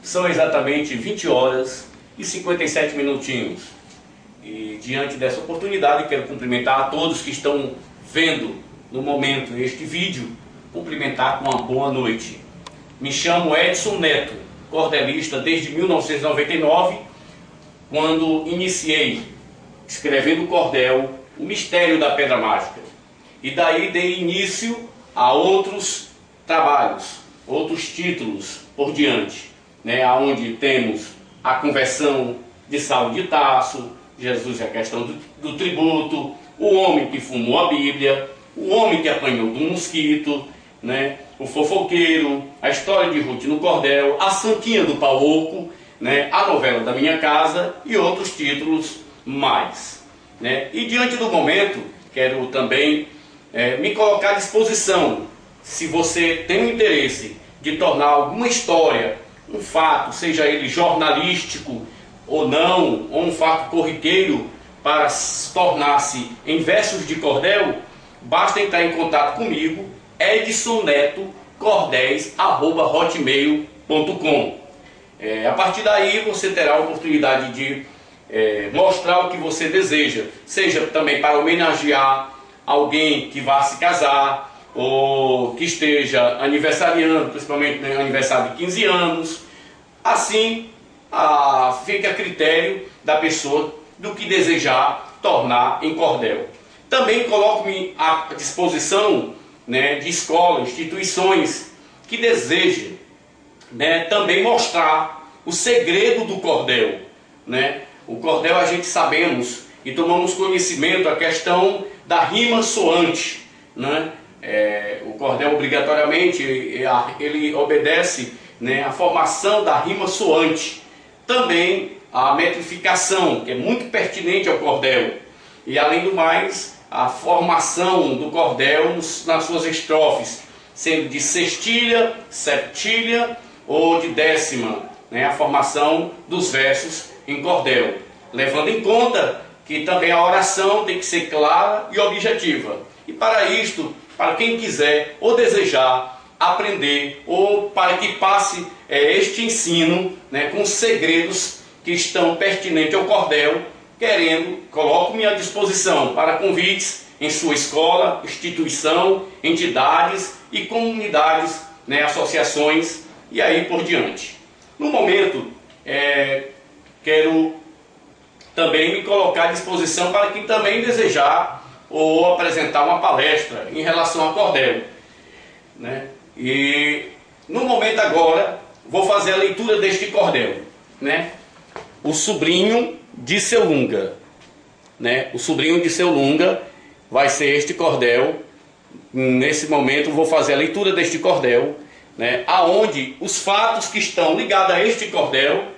São exatamente 20 horas e 57 minutinhos. E diante dessa oportunidade quero cumprimentar a todos que estão vendo no momento este vídeo, cumprimentar com uma boa noite. Me chamo Edson Neto, cordelista desde 1999, quando iniciei escrevendo cordel, o mistério da pedra mágica. E daí dei início a outros trabalhos, outros títulos por diante, onde temos a conversão de Saulo de Tarso, Jesus e a questão do tributo, o homem que fumou a Bíblia, o homem que apanhou de um mosquito, o fofoqueiro, a história de Ruth no cordel, a Santinha do Pau Oco, a novela da minha casa e outros títulos mais. E diante do momento, quero também me colocar à disposição, se você tem o interesse de tornar alguma história, um fato, seja ele jornalístico ou não, ou um fato corriqueiro, para tornar-se em versos de cordel, basta entrar em contato comigo, edsonneto.cordéis@hotmail.com. A partir daí você terá a oportunidade de mostrar o que você deseja, seja também para homenagear alguém que vá se casar, ou que esteja aniversariando, principalmente no aniversário de 15 anos. Assim, fica a critério da pessoa do que desejar tornar em cordel. Também coloco-me à disposição de escolas, instituições que desejem também mostrar o segredo do cordel. O cordel a gente sabemos e tomamos conhecimento a questão da rima soante. O cordel obrigatoriamente ele obedece à formação da rima soante. Também a metrificação, que é muito pertinente ao cordel. E além do mais, a formação do cordel nas suas estrofes, sendo de sextilha, septilha ou de décima, a formação dos versos em cordel. Levando em conta que também a oração tem que ser clara e objetiva. E para isto, para quem quiser ou desejar aprender, ou para que passe este ensino com segredos que estão pertinentes ao cordel, coloco-me à disposição para convites em sua escola, instituição, entidades e comunidades, associações e aí por diante. No momento, quero também me colocar à disposição para quem também desejar ou apresentar uma palestra em relação a cordel. E no momento agora, vou fazer a leitura deste cordel. O sobrinho de Seu Lunga. O sobrinho de Seu Lunga vai ser este cordel. Nesse momento vou fazer a leitura deste cordel, aonde os fatos que estão ligados a este cordel,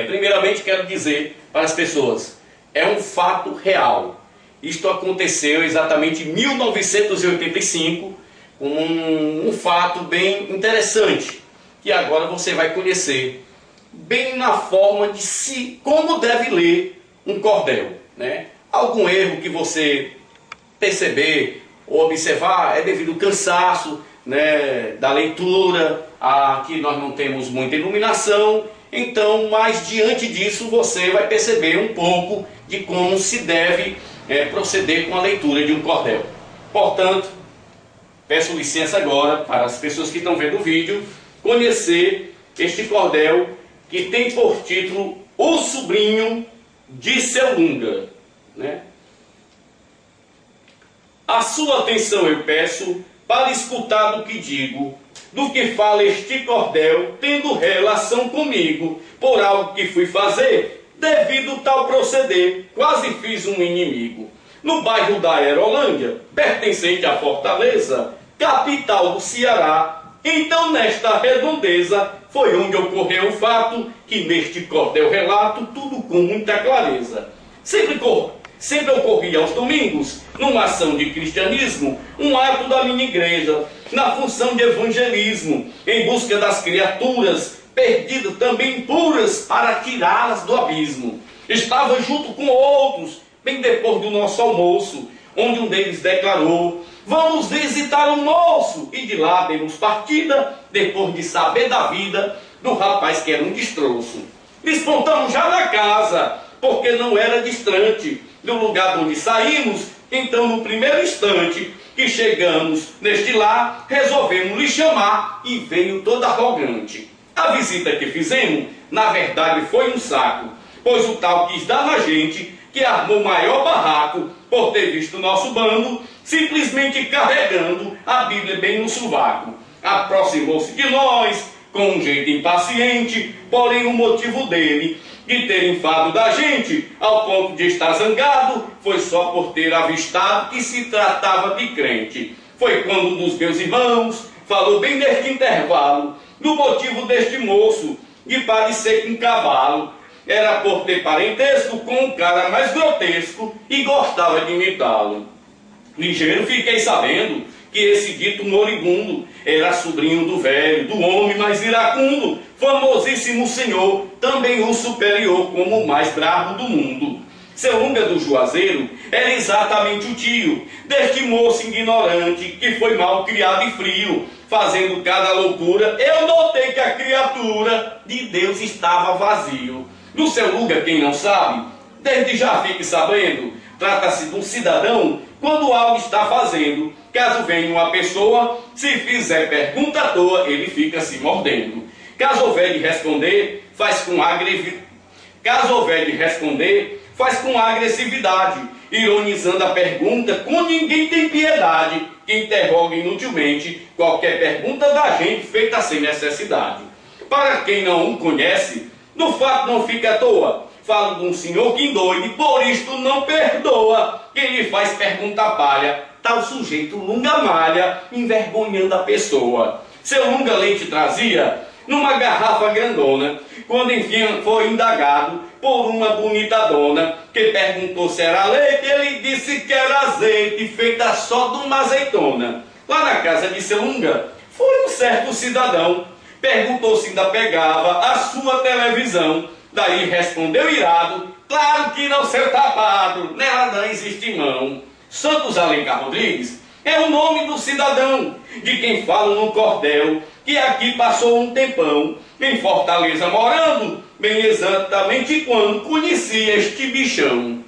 primeiramente quero dizer para as pessoas, é um fato real. Isto aconteceu exatamente em 1985, um fato bem interessante, que agora você vai conhecer bem na forma de como deve ler um cordel. Algum erro que você perceber ou observar é devido ao cansaço da leitura, aqui nós não temos muita iluminação, então, mas diante disso você vai perceber um pouco de como se deve proceder com a leitura de um cordel. Portanto, peço licença agora para as pessoas que estão vendo o vídeo conhecer este cordel que tem por título O Sobrinho de Seu Lunga. A sua atenção eu peço para escutar do que digo, do que fala este cordel, tendo relação comigo, por algo que fui fazer, devido tal proceder, quase fiz um inimigo. No bairro da Aerolândia, pertencente à Fortaleza, capital do Ceará, então nesta redondeza, foi onde ocorreu o fato, que neste cordel relato, tudo com muita clareza. Sempre ocorria aos domingos, numa ação de cristianismo, um ato da minha igreja, na função de evangelismo, em busca das criaturas, perdidas também puras, para tirá-las do abismo. Estava junto com outros, bem depois do nosso almoço, onde um deles declarou: vamos visitar um moço, e de lá demos partida, depois de saber da vida do rapaz que era um destroço. Despontamos já na casa, porque não era distante do lugar onde saímos. Então, no primeiro instante que chegamos neste lar, resolvemos lhe chamar e veio toda arrogante. A visita que fizemos, na verdade, foi um saco, pois o tal quis dar na gente, que armou maior barraco por ter visto o nosso bando, simplesmente carregando a Bíblia bem no sovaco. Aproximou-se de nós com um jeito impaciente, porém o motivo dele de ter enfado da gente, ao ponto de estar zangado, foi só por ter avistado que se tratava de crente. Foi quando um dos meus irmãos falou bem neste intervalo do motivo deste moço de parecer com cavalo. Era por ter parentesco com um cara mais grotesco e gostava de imitá-lo. Ligeiro fiquei sabendo que esse dito moribundo era sobrinho do velho, do homem mais iracundo, famosíssimo senhor, também o superior como o mais bravo do mundo. Seu Lunga do Juazeiro era exatamente o tio deste moço ignorante que foi mal criado e frio, fazendo cada loucura. Eu notei que a criatura de Deus estava vazio. No seu Lunga, quem não sabe, desde já fique sabendo, trata-se de um cidadão quando algo está fazendo. Caso venha uma pessoa, se fizer pergunta à toa, ele fica se mordendo. Caso houver de responder, faz com agressividade, ironizando a pergunta, com ninguém tem piedade, que interroga inutilmente qualquer pergunta da gente feita sem necessidade. Para quem não o conhece, no fato não fica à toa. Falo de um senhor que endoide, por isto não perdoa quem lhe faz pergunta palha. Tal sujeito Lunga malha, envergonhando a pessoa. Seu Lunga leite trazia numa garrafa grandona, quando enfim foi indagado por uma bonita dona, que perguntou se era leite, ele disse que era azeite, feita só de uma azeitona. Lá na casa de seu Lunga, foi um certo cidadão, perguntou se ainda pegava a sua televisão. Daí respondeu irado, claro que não, seu tapado, nela não existe mão. Santos Alencar Rodrigues é o nome do cidadão, de quem falo no cordel, que aqui passou um tempão, em Fortaleza morando, bem exatamente quando conheci este bichão.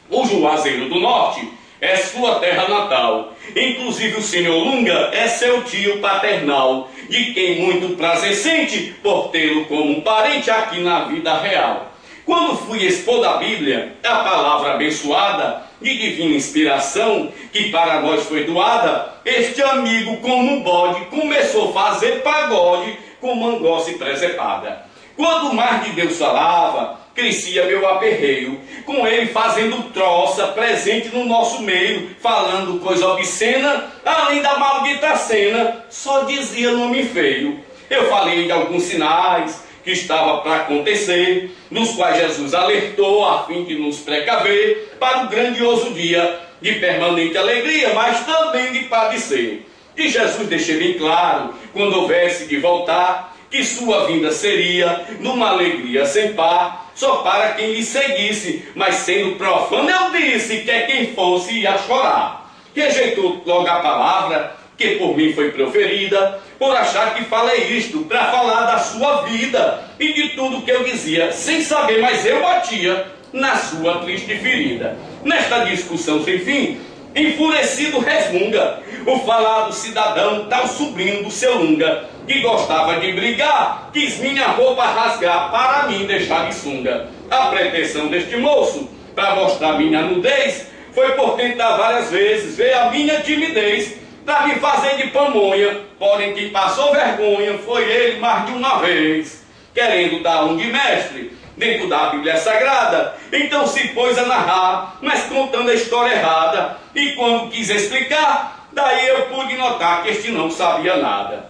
O Juazeiro do Norte é sua terra natal, inclusive o senhor Lunga é seu tio paternal, de quem muito prazer sente por tê-lo como um parente aqui na vida real. Quando fui expor da Bíblia, a palavra abençoada, de divina inspiração, que para nós foi doada, este amigo, como um bode, começou a fazer pagode com mangosse presepada. Quando o mar de Deus falava, crescia meu aperreio, com ele fazendo troça, presente no nosso meio, falando coisa obscena, além da maldita cena, só dizia nome feio. Eu falei de alguns sinais que estava para acontecer, nos quais Jesus alertou a fim de nos precaver para o grandioso dia de permanente alegria, mas também de padecer. E Jesus deixou bem claro, quando houvesse de voltar, que sua vinda seria numa alegria sem par, só para quem lhe seguisse, mas sendo profano eu disse que quem fosse ia chorar. Rejeitou logo a palavra que por mim foi proferida, por achar que falei isto para falar da sua vida e de tudo que eu dizia, sem saber, mas eu batia na sua triste ferida. Nesta discussão sem fim, enfurecido resmunga o falado cidadão, tal sobrinho do seu Lunga, que gostava de brigar, quis minha roupa rasgar para mim deixar de sunga. A pretensão deste moço, para mostrar minha nudez, foi por tentar várias vezes ver a minha timidez, para me fazer de pamonha, porém quem passou vergonha foi ele mais de uma vez, querendo dar um de mestre dentro da Bíblia Sagrada. Então se pôs a narrar, mas contando a história errada, e quando quis explicar, daí eu pude notar que este não sabia nada.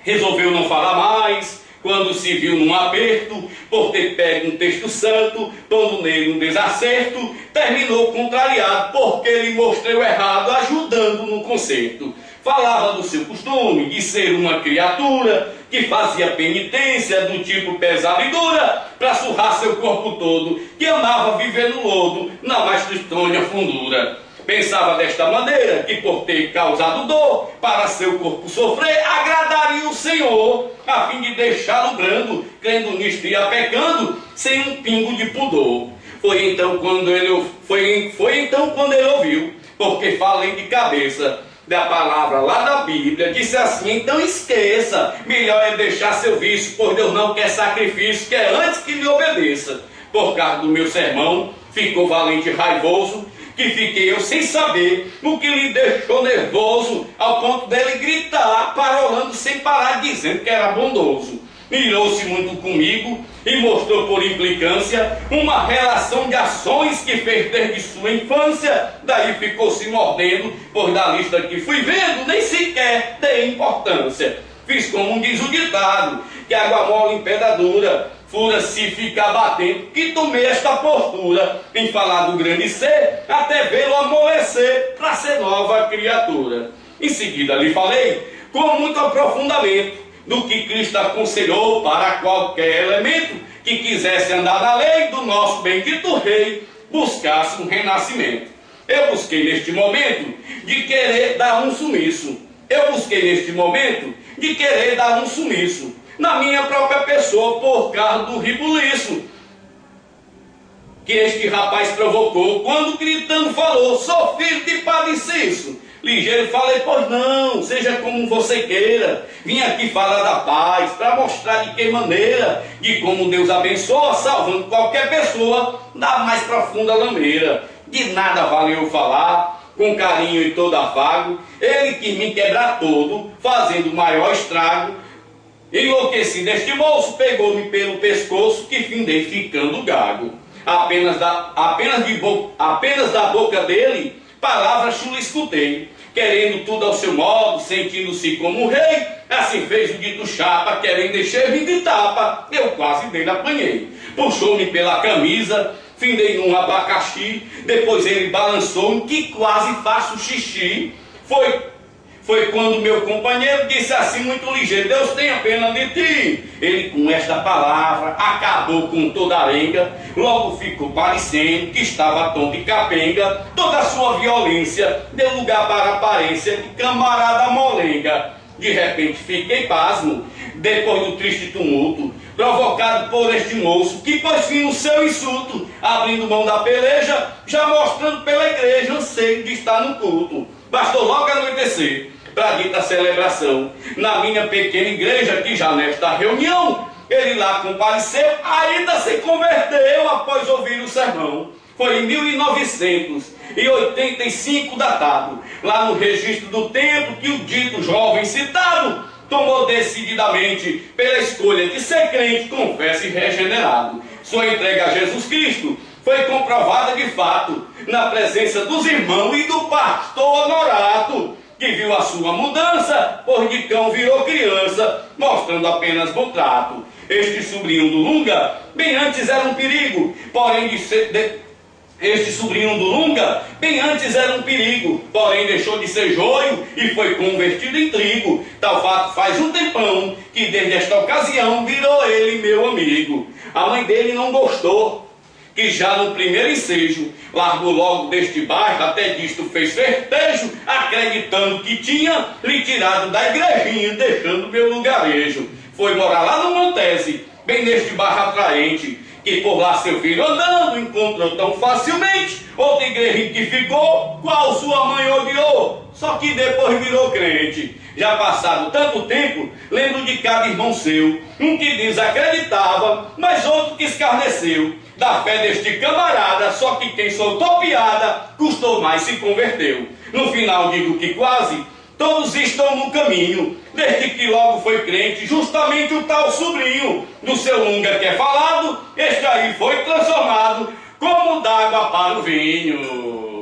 Resolveu não falar mais, quando se viu num aperto, por ter pego um texto santo, pondo nele um desacerto, terminou contrariado, porque lhe mostrei o errado, ajudando no conserto. Falava do seu costume de ser uma criatura, que fazia penitência do tipo pesada e dura, para surrar seu corpo todo, que amava viver no lodo, na mais tristonha fundura. Pensava desta maneira, que por ter causado dor para seu corpo sofrer, agradaria o Senhor, a fim de deixá-lo brando, crendo nisto e pecando, sem um pingo de pudor. Foi então quando ele ouviu, porque falei de cabeça da palavra lá da Bíblia, disse assim: então esqueça, melhor é deixar seu vício, pois Deus não quer sacrifício, quer antes que lhe obedeça. Por causa do meu sermão, ficou valente e raivoso, que fiquei eu sem saber o que lhe deixou nervoso, ao ponto dele gritar, parolando sem parar, dizendo que era bondoso. Irou-se muito comigo e mostrou por implicância uma relação de ações que fez desde sua infância. Daí ficou se mordendo, pois da lista que fui vendo nem sequer dei importância. Fiz como diz o ditado, que água mole em pedra dura, fura se ficar batendo, que tomei esta postura em falar do grande ser, até vê-lo amolecer para ser nova criatura. Em seguida lhe falei com muito aprofundamento do que Cristo aconselhou para qualquer elemento que quisesse andar na lei do nosso bendito Rei, buscasse um renascimento. Eu busquei neste momento de querer dar um sumiço. Na minha própria pessoa, por causa do ribuliço que este rapaz provocou, quando gritando falou: sou filho de Padre Cício. Ligeiro falei: pois não, seja como você queira. Vim aqui falar da paz, para mostrar de que maneira, de como Deus abençoa, salvando qualquer pessoa da mais profunda lameira. De nada valeu falar, com carinho e todo afago, ele que me quebrar todo, fazendo o maior estrago. Enlouquecido este moço, pegou-me pelo pescoço, que findei ficando gago. Apenas da boca dele, palavras chula escutei, querendo tudo ao seu modo, sentindo-se como rei. Assim fez o dito chapa, querendo encher-me de tapa, eu quase dele apanhei. Puxou-me pela camisa, findei num abacaxi, depois ele balançou-me, que quase faço xixi. Foi quando meu companheiro disse assim muito ligeiro: Deus tenha pena de ti. Ele com esta palavra acabou com toda a arenga. Logo ficou parecendo que estava tonto e capenga. Toda a sua violência deu lugar para a aparência de camarada molenga. De repente fiquei pasmo, depois do triste tumulto provocado por este moço, que pôs fim no seu insulto, abrindo mão da peleja, já mostrando pela igreja anseio de estar no culto. Bastou logo anoitecer para dita celebração, na minha pequena igreja, que já nesta reunião ele lá compareceu, ainda se converteu após ouvir o sermão. Foi em 1985 datado, lá no registro do templo, que o dito jovem citado tomou decididamente pela escolha de ser crente, confesso e regenerado. Sua entrega a Jesus Cristo foi comprovada de fato na presença dos irmãos e do pastor honorato, que viu a sua mudança, pois de cão virou criança, mostrando apenas bom trato. Este sobrinho do Lunga, bem antes era um perigo, porém deixou de ser joio e foi convertido em trigo. Tal fato faz um tempão, que desde esta ocasião virou ele meu amigo. A mãe dele não gostou, que já no primeiro ensejo largou logo deste bairro, até disto fez festejo, acreditando que tinha lhe tirado da igrejinha, deixando meu lugarejo. Foi morar lá no Montese, bem neste bairro atraente, que por lá seu filho andando encontrou tão facilmente outra igreja que ficou, qual sua mãe odiou, só que depois virou crente. Já passado tanto tempo, lembro de cada irmão seu, um que desacreditava, mas outro que escarneceu da fé deste camarada, só que quem soltou piada custou mais, se converteu. No final digo que quase todos estão no caminho, desde que logo foi crente, justamente o tal sobrinho do seu Lunga que é falado, este aí foi transformado como d'água para o vinho.